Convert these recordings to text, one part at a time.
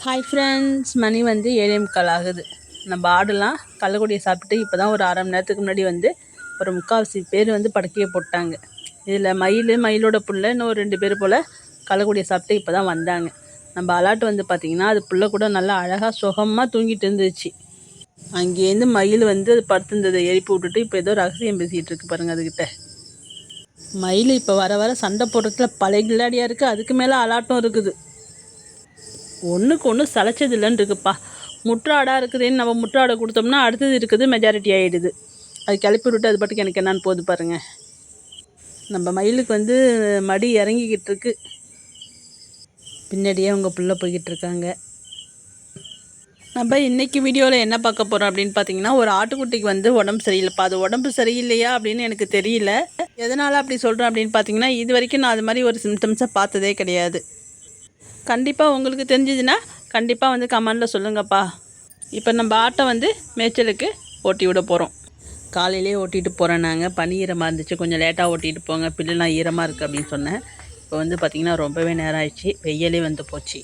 Hi friends, மணி வந்து 7:45 ஆகுது. நம்ம ஆடுலாம் கள்ளக்குடியை சாப்பிட்டு இப்போ தான் ஒரு அரை மணி நேரத்துக்கு முன்னாடி வந்து ஒரு 3/4 பேர் வந்து படுக்கையை போட்டாங்க. இதில் மயிலோட புள்ள இன்னும் ஒரு 2 பேர் போல் கள்ளக்குடியை சாப்பிட்டு இப்போ தான் வந்தாங்க. நம்ம அலாட்டு வந்து பார்த்திங்கன்னா அது புள்ள கூட நல்லா அழகாக சுகமாக தூங்கிட்டு இருந்துச்சு. அங்கேருந்து மயில் வந்து அது படுத்துருந்ததை எழுப்பி விட்டுட்டு இப்போ ஏதோ ரகசியம் பேசிகிட்டு இருக்கு பாருங்கள் அதுக்கிட்ட. மயில் இப்போ வர வர சண்டை போடுறதுல பழைய கில்லாடியாக இருக்குது. அதுக்கு மேலே அலாட்டம் இருக்குது. ஒன்றுக்கு ஒன்று சளைச்சது இல்லைன்னு இருக்குப்பா. முற்றாடாக இருக்குதுன்னு நம்ம முற்றாடை கொடுத்தோம்னா அடுத்தது இருக்குது மெஜாரிட்டி ஆகிடுது. அது கிளப்பி விட்டு அது பாட்டுக்கு எனக்கு என்னான்னு போகுது பாருங்கள். நம்ம மயிலுக்கு வந்து மடி இறங்கிக்கிட்டு இருக்கு. பின்னாடியே அவங்க புள்ள போய்கிட்டு இருக்காங்க. நம்ம இன்றைக்கி வீடியோவில் என்ன பார்க்க போகிறோம் அப்படின்னு பார்த்தீங்கன்னா, ஒரு ஆட்டுக்குட்டிக்கு வந்து உடம்பு சரியில்லைப்பா. அது உடம்பு சரியில்லையா அப்படின்னு எனக்கு தெரியல. எதனால் அப்படி சொல்கிறேன் அப்படின்னு பார்த்தீங்கன்னா, இது வரைக்கும் நான் அது மாதிரி ஒரு சிம்டம்ஸை பார்த்ததே கிடையாது. கண்டிப்பாக உங்களுக்கு தெரிஞ்சதுன்னா கண்டிப்பாக வந்து கமெண்டில் சொல்லுங்கப்பா. இப்போ நம்ம ஆட்டை வந்து மேய்ச்சலுக்கு ஓட்டி விட போகிறோம். காலையிலே ஓட்டிகிட்டு போகிறேன். நாங்கள் பனி ஈரமாக இருந்துச்சு, கொஞ்சம் லேட்டாக ஓட்டிகிட்டு போங்க, பில்லுலாம் ஈரமாக இருக்குது அப்படின்னு சொன்னேன். இப்போ வந்து பார்த்திங்கன்னா ரொம்பவே நேரம் ஆயிடுச்சு, வெயிலே வந்து போச்சு.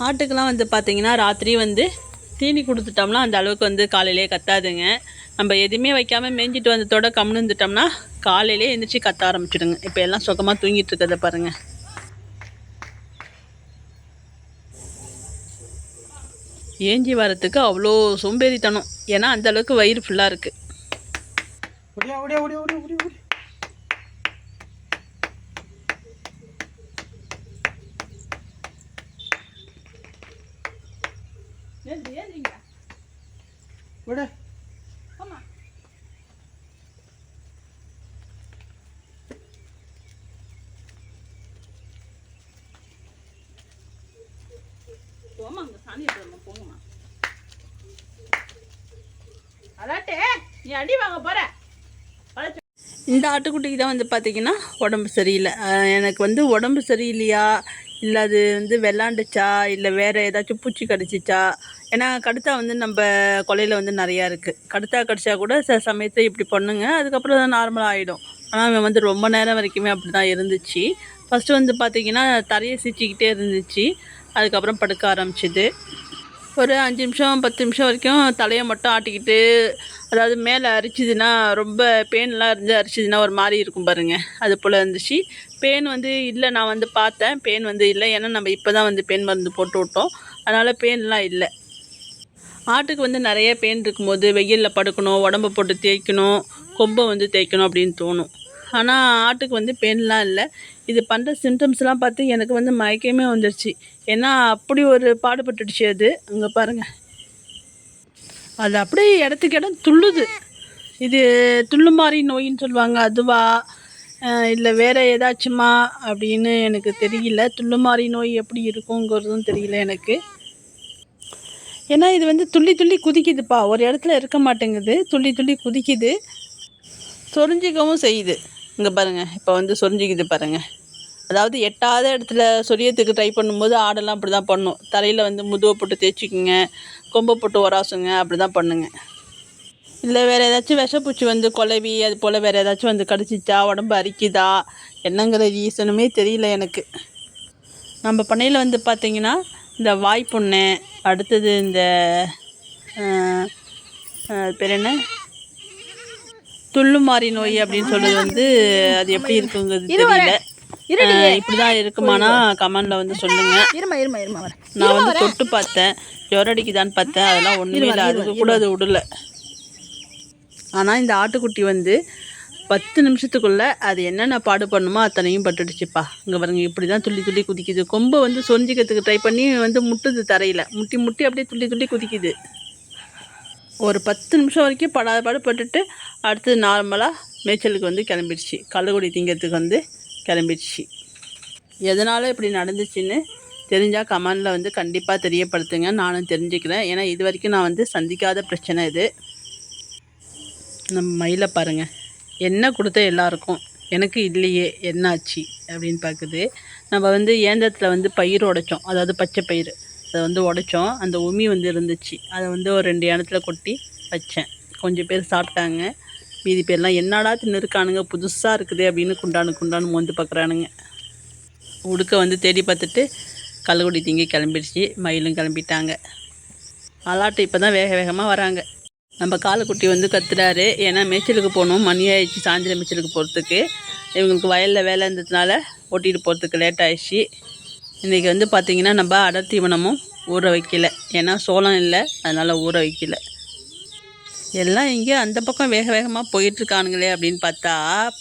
ஆட்டுக்கெலாம் வந்து பார்த்திங்கன்னா ராத்திரி வந்து தீனி கொடுத்துட்டோம்னா அந்த அளவுக்கு வந்து காலையிலே கத்தாதுங்க. நம்ம எதுவுமே வைக்காமல் மேய்ஞ்சிட்டு வந்ததோட கம்னு இருந்துட்டோம்னா காலையிலே எழுந்திரிச்சி கத்த ஆரம்பிச்சிடுங்க. இப்போ எல்லாம் சுகமாக தூங்கிட்டு இருக்கிறத பாருங்கள். ஏஞ்சி வரத்துக்கு அவ்வளோ சோம்பேறித்தனம். ஏன்னா அந்தளவுக்கு வயிறு ஃபுல்லாக இருக்குது. போமாங்க, சாணி எடுத்துமா, போங்கம்மா. அலாட்டே, நீ அடி வாங்க போற. இந்த ஆட்டுக்குட்டிக்கு தான் வந்து பார்த்திங்கன்னா உடம்பு சரியில்லை. எனக்கு வந்து உடம்பு சரியில்லையா, இல்லை அது வந்து வெள்ளாண்டுச்சா, இல்லை வேறு ஏதாச்சும் பூச்சி கடிச்சிச்சா. ஏன்னா கடுத்தா வந்து நம்ம கொலையில் வந்து நிறையா இருக்குது. கடுத்தா கடிச்சா கூட சில சமயத்தை இப்படி பண்ணுங்க, அதுக்கப்புறம் தான் நார்மலாக ஆகிடும். ஆனால் அவன் வந்து ரொம்ப நேரம் வரைக்குமே அப்படி தான் இருந்துச்சு. ஃபஸ்ட்டு வந்து பார்த்திங்கன்னா தரையை சீச்சிக்கிட்டே இருந்துச்சு, அதுக்கப்புறம் படுக்க ஆரம்பிச்சிது. ஒரு 5 நிமிஷம் 10 நிமிஷம் வரைக்கும் தலையை மட்டும் ஆட்டிக்கிட்டு, அதாவது மேலே அரிச்சிதுன்னா ரொம்ப பேன்லாம் இருந்து அரிச்சிதுன்னா ஒரு மாதிரி இருக்கும் பாருங்கள், அது போல் இருந்துச்சு. பேன் வந்து இல்லை, நான் வந்து பார்த்தேன், பேன் வந்து இல்லை. ஏன்னா நம்ம இப்போ தான் வந்து பேன் மருந்து போட்டு விட்டோம், அதனால் பேன்லாம் இல்லை. ஆட்டுக்கு வந்து நிறைய பேன் இருக்கும்போது வெயிலில் படுக்கணும், உடம்பை போட்டு தேய்க்கணும், கொம்பை வந்து தேய்க்கணும் அப்படின்னு தோணும். ஆனால் ஆட்டுக்கு வந்து பேன்லாம் இல்லை. இது பண்ணுற சிம்டம்ஸ்லாம் பார்த்து எனக்கு வந்து மயக்கமே வந்துடுச்சு. ஏன்னா அப்படி ஒரு பாடுபட்டுடுச்சு அது. அங்கே பாருங்கள், அது அப்படியே இடத்துக்கு இடம் துள்ளுது. இது துள்ளுமாறி நோயின்னு சொல்லுவாங்க, அதுவா இல்லை வேறு ஏதாச்சுமா அப்படின்னு எனக்கு தெரியல. துள்ளுமாறி நோய் எப்படி இருக்குங்கிறதும் தெரியல எனக்கு. ஏன்னா இது வந்து துள்ளி துள்ளி குதிக்குதுப்பா, ஒரு இடத்துல இருக்க மாட்டேங்குது, துள்ளி துள்ளி குதிக்குது, சொரிஞ்சிக்கவும் செய்யுது. இங்கே பாருங்கள், இப்போ வந்து சொரிஞ்சிக்குது பாருங்கள். அதாவது எட்டாத இடத்துல சொரியத்துக்கு ட்ரை பண்ணும்போது ஆடெல்லாம் அப்படி தான் பண்ணும். தலையில் வந்து முதுவை போட்டு தேய்ச்சிக்குங்க, கொம்பை போட்டு உராசுங்க, அப்படி தான் பண்ணுங்க. இல்லை வேறு ஏதாச்சும் விஷப்பூச்சி வந்து கொலவி அது போல் வேறு ஏதாச்சும் வந்து கடிச்சிச்சா, உடம்பு அரிக்குதா, என்னங்கிற ரீசனுமே தெரியல எனக்கு. நம்ம பண்ணையில் வந்து பார்த்திங்கன்னா இந்த வாய்ப்புண்ணு, அடுத்தது இந்த பேர் என்ன, துள்ளுமாறி நோய் அப்படின்னு சொல்கிறது வந்து அது எப்படி இருக்குங்கிறது தெரியல. இப்படிதான் இருக்குமானா கமெண்ட்ல வந்து சொல்லுங்க. நான் வந்து தொட்டு பார்த்தேன், ஜுரம் அடிக்குதான்னு பார்த்தேன், அதெல்லாம் ஒன்றுமே இல்லை, அதுக்கு கூட அது விடல. ஆனால் இந்த ஆட்டுக்குட்டி வந்து 10 நிமிஷத்துக்குள்ளே அது என்னென்ன பாடு பண்ணுமோ அத்தனையும் பட்டுடுச்சுப்பா. இங்கே பாருங்க, இப்படி தான் துள்ளி துள்ளி குதிக்குது. கொம்பை வந்து சொரிஞ்சிக்கிறதுக்கு ட்ரை பண்ணி வந்து முட்டுது தரையில், முட்டி முட்டி அப்படியே துள்ளி துள்ளி குதிக்குது. ஒரு 10 நிமிஷம் வரைக்கும் பாடு பட்டுட்டு அடுத்து நார்மலாக மேய்ச்சலுக்கு வந்து கிளம்பிடுச்சு, கள்ளக்குடி திங்கிறதுக்கு வந்து கிளம்பிடுச்சு. எதனால் இப்படி நடந்துச்சுன்னு தெரிஞ்சால் கமெண்டில் வந்து கண்டிப்பாக தெரியப்படுத்துங்க, நானும் தெரிஞ்சுக்கிறேன். ஏன்னா இது வரைக்கும் நான் வந்து சந்திக்காத பிரச்சனை இது. நம்ம மயிலை பாருங்கள், என்ன கொடுத்த எல்லாருக்கும், எனக்கு இல்லையே என்னாச்சு அப்படின்னு பார்க்குது. நம்ம வந்து ஏந்திரத்தில் வந்து பயிர் உடைச்சோம், அதாவது பச்சை பயிர், அதை வந்து உடைச்சோம். அந்த உமி வந்து இருந்துச்சு, அதை வந்து ஒரு 2 இடத்துல கொட்டி வச்சேன். கொஞ்சம் பேர் சாப்பிட்டாங்க, மீதி பேர்லாம் என்னடா தின்னுருக்கானுங்க புதுசாக இருக்குது அப்படின்னு குண்டானு மோந்து பார்க்குறானுங்க. உடுக்க வந்து தேடி பார்த்துட்டு கள்ளுக்குட்டி திங்கி கிளம்பிடுச்சு, மயிலும் கிளம்பிட்டாங்க. அலாட்டு இப்போ தான் வேக வேகமாக வராங்க. நம்ம காலுக்குட்டி வந்து கத்துறாரு, ஏன்னா மேய்ச்சலுக்கு போகணும், மணி ஆயிடுச்சு சாயந்தரம் மேய்ச்சலுக்கு போகிறதுக்கு. இவங்களுக்கு வயலில் வேலை இருந்ததுனால ஓட்டிகிட்டு போகிறதுக்கு லேட் ஆயிடுச்சு. இன்றைக்கி வந்து பார்த்திங்கன்னா நம்ம அடர் தீவனமும் ஊற வைக்கல, ஏன்னா சோளம் இல்லை, அதனால் ஊற வைக்கல. எல்லாம் இங்கே அந்த பக்கம் வேக வேகமாக போயிட்டுருக்கானுங்களே அப்படின்னு பார்த்தா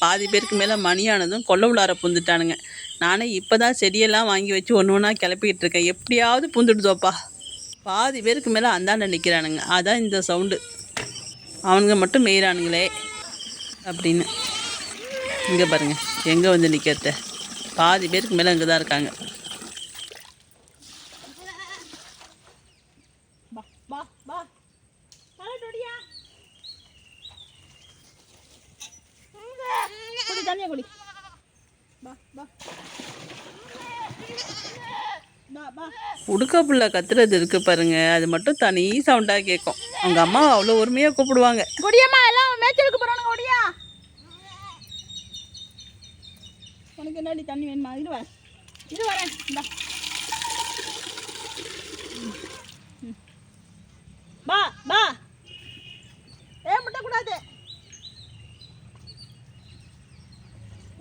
பாதி பேருக்கு மேலே மணியானதும் கொல்லை உள்ளார புந்துட்டானுங்க. நானே இப்போ தான் செடியெல்லாம் வாங்கி வச்சு ஒன்று ஒன்றா கிளப்பிக்கிட்டு இருக்கேன், எப்படியாவது புந்துடுதோப்பா. பாதி பேருக்கு மேலே அந்தாண்ட நிற்கிறானுங்க, அதான் இந்த சவுண்டு. அவனுங்க மட்டும் மேயிறானுங்களே அப்படின்னு. இங்கே பாருங்கள் எங்கே வந்து நிற்கிறத, பாதி பேருக்கு மேலே இங்கே தான் இருக்காங்க. உடுக்க புள்ள கத்துறது இருக்கு பாருங்க, அது மட்டும் தனி சவுண்டாக கேட்கும். அவங்க அம்மா அவ்வளோ உரிமையாக கூப்பிடுவாங்க. கொடியம்மா எல்லாம் மேய்ச்சலுக்கு போகிறானுங்க, கொடியா உனக்கு என்னடி தண்ணி வேணுமா? இது வரேன் இந்தா. பா பா முட்டக்கூடாது.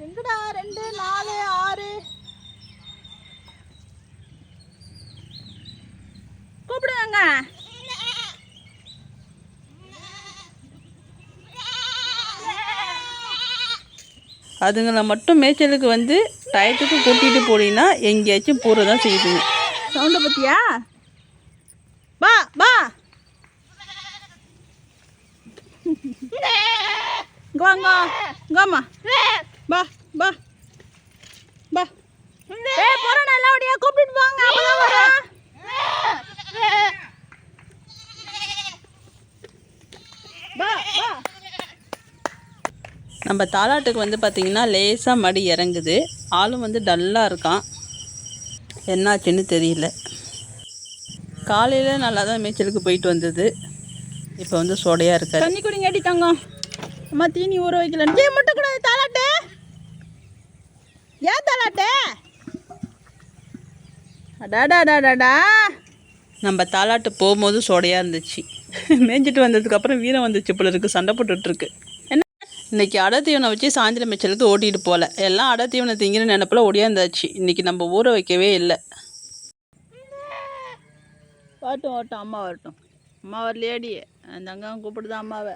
எங்கடா 2 4 6 கூப்பிடுவாங்க. அதுங்களை மட்டும் மேய்ச்சலுக்கு வந்து டயத்துக்கு கூட்டிகிட்டு போனீங்கன்னா எங்கேயாச்சும் போகிறதான் செய்யுதுங்க. சவுண்டை பற்றியா? பா பா கோங்கோ கோமா பா பா பா போகிறோம், நல்லா ஓடியா கூப்பிட்டு போங்க, அப்போதான் வரேன். நம்ம தாலாட்டுக்கு வந்து பார்த்திங்கன்னா லேசாக மடி இறங்குது, ஆளும் வந்து டல்லாக இருக்கான், என்னாச்சுன்னு தெரியல. காலையில் நல்லா தான் மேய்ச்சலுக்கு போயிட்டு வந்தது, இப்போ வந்து சோடையாக இருக்காது. தண்ணி குடிங்க அடித்தாங்க அம்மா, தீனி ஊற வைக்கல. முட்டை கூடாது தாலாட்டு, ஏன் தாலாட்டு? அடாடாடாடாடா. நம்ம தாலாட்டு போகும்போது சோடையாக இருந்துச்சு, மேய்ஞ்சிட்டு வந்ததுக்கப்புறம் வீரம் வந்துச்சு போல இருக்குது, சண்டை போட்டுட்ருக்கு. என்ன இன்றைக்கி அடை தீவனம் வச்சு சாயந்தரம் மேய்ச்சலுக்கு ஓட்டிகிட்டு போகல, எல்லாம் அடை தீவனம் திங்கிற நினைப்பில் ஓடியாந்தாச்சு. இன்றைக்கி நம்ம ஊற வைக்கவே இல்லை. வரட்டும் வரட்டும், அம்மா வரட்டும். அம்மா வரலையாடி, அந்த அங்காவும் கூப்பிடுதான் அம்மாவை.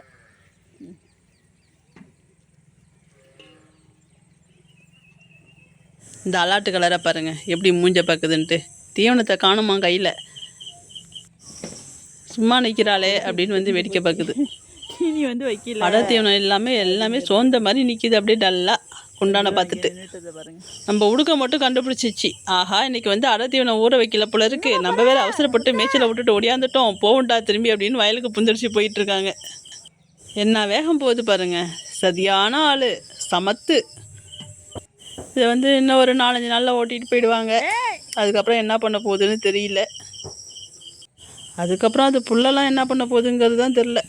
இந்த அலாட்டு கலரை பாருங்கள் எப்படி மூஞ்ச பார்க்குதுன்ட்டு. தீவனத்தை காணுமா கையில், சும்மா நிற்கிறாளே அப்படின்னு வந்து வேடிக்கை பார்க்குது. தீனி வந்து வைக்கல, அடை தீவனம் எல்லாமே சோர்ந்த மாதிரி நிற்கிது, அப்படியே டல்லாக குண்டான பார்த்துட்டு. நம்ம உடுக்க மட்டும் கண்டுபிடிச்சிச்சு, ஆஹா இன்றைக்கி வந்து அடை தீவனம் ஊற வைக்கல போல இருக்குது, நம்ம வேறு அவசரப்பட்டு மேய்ச்சலை விட்டுட்டு ஓடியாந்துட்டோம், போகுண்டா திரும்பி அப்படின்னு வயலுக்கு புந்திரிச்சு போயிட்டுருக்காங்க. என்ன வேகம் போகுது பாருங்கள், சரியான ஆள், சமத்து. இதை வந்து இன்னும் ஒரு 4-5 நாளில் ஓட்டிகிட்டு போயிடுவாங்க. அதுக்கப்புறம் என்ன பண்ண போகுதுன்னு தெரியல. அதுக்கப்புறம் அது புல்லெல்லாம் என்ன பண்ண போகுதுங்கிறது தான் தெரில.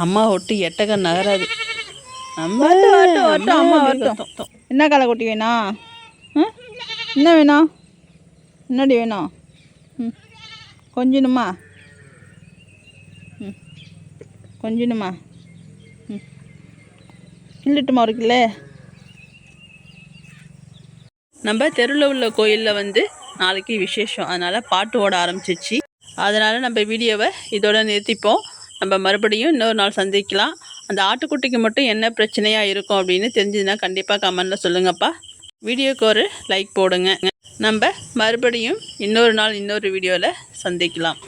அம்மா ஒட்டி எட்டக நகராது. அம்மா வரட்டும். என்ன களை கொட்டி வேணும்? என்ன வேணும்? என்னடி வேணும்? கொஞ்சணுமா? கொஞ்சணுமா? இல்லட்டுமா ஒரு கிலோ. நம்ம தெருவில் உள்ள கோயிலில் வந்து நாளைக்கு விசேஷம், அதனால் பாட்டு ஓட ஆரம்பிச்சிச்சு. அதனால் நம்ம வீடியோவை இதோட நிறுத்திப்போம். நம்ம மறுபடியும் இன்னொரு நாள் சந்திக்கலாம். அந்த ஆட்டுக்குட்டிக்கு மட்டும் என்ன பிரச்சனையாக இருக்கும் அப்படின்னு தெரிஞ்சதுன்னா கண்டிப்பாக கமெண்டில் சொல்லுங்கப்பா. வீடியோக்கு ஒரு லைக் போடுங்க. நம்ம மறுபடியும் இன்னொரு நாள் இன்னொரு வீடியோவில் சந்திக்கலாம்.